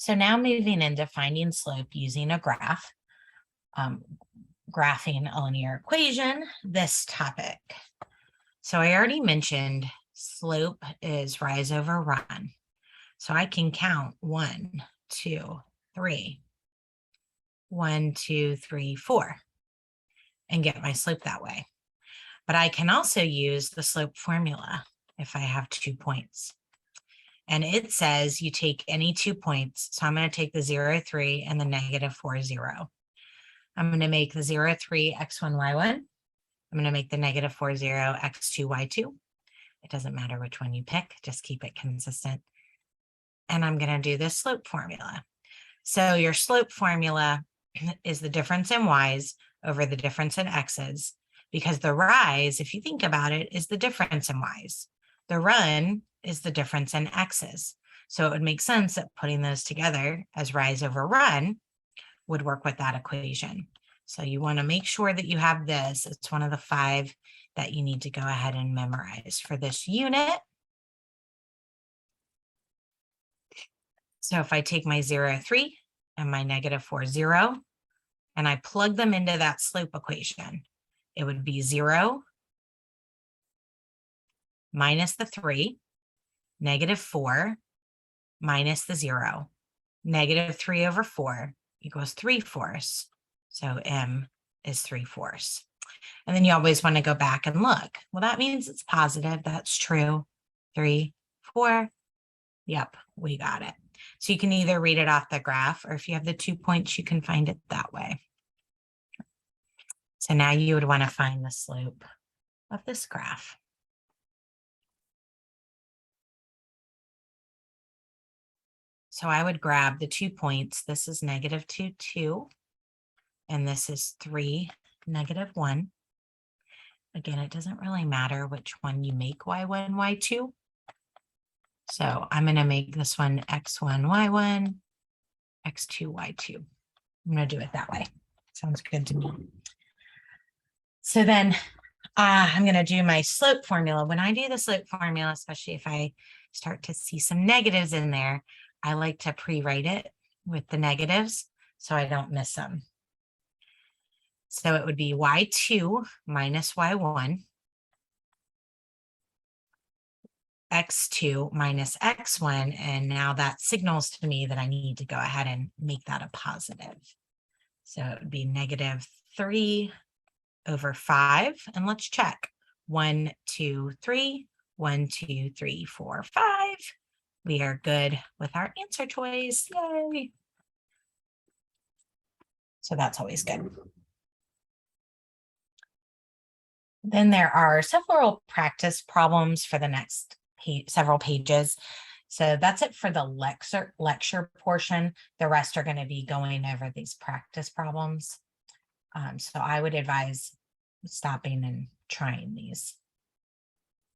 So now moving into finding slope using a graph, graphing a linear equation, this topic. So I already mentioned slope is rise over run. So I can count 1, 2, 3, 1, 2, 3, 4, and get my slope that way. But I can also use the slope formula if I have 2 points. And it says you take any 2 points. So I'm going to take the 0, 3 and the negative 4, 0. I'm going to make the 0, 3, x1, y1. I'm going to make the negative 4, 0, x2, y2. It doesn't matter which one you pick, just keep it consistent. And I'm going to do this slope formula. So your slope formula is the difference in y's over the difference in x's, because the rise, if you think about it, is the difference in y's. The run is the difference in x's. So it would make sense that putting those together as rise over run would work with that equation. So you want to make sure that you have this. It's one of the 5 that you need to go ahead and memorize for this unit. So if I take my 0, 3 and my negative 4, 0, and I plug them into that slope equation, it would be 0 minus the 3, negative 4 minus the 0. Negative 3 over 4 equals 3/4. So m is 3/4. And then you always want to go back and look. Well, that means it's positive. That's true. 3, 4. Yep, we got it. So you can either read it off the graph, or if you have the 2 points, you can find it that way. So now you would want to find the slope of this graph. So I would grab the 2 points. This is negative 2, 2, and this is 3, negative 1. Again, it doesn't really matter which one you make y1, y2. So I'm going to make this one x1, y1, x2, y2. I'm going to do it that way. Sounds good to me. So then I'm going to do my slope formula. When I do the slope formula, especially if I start to see some negatives in there, I like to pre-write it with the negatives so I don't miss them. So it would be y2 minus y1, x2 minus x1, and now that signals to me that I need to go ahead and make that a positive. So it would be negative 3 over 5, and let's check. 1, 2, 3, 1, 2, 3, 4, 5. We are good with our answer choice. Yay! So that's always good. Then there are several practice problems for the next several pages. So that's it for the lecture portion. The rest are going to be going over these practice problems. So I would advise stopping and trying these.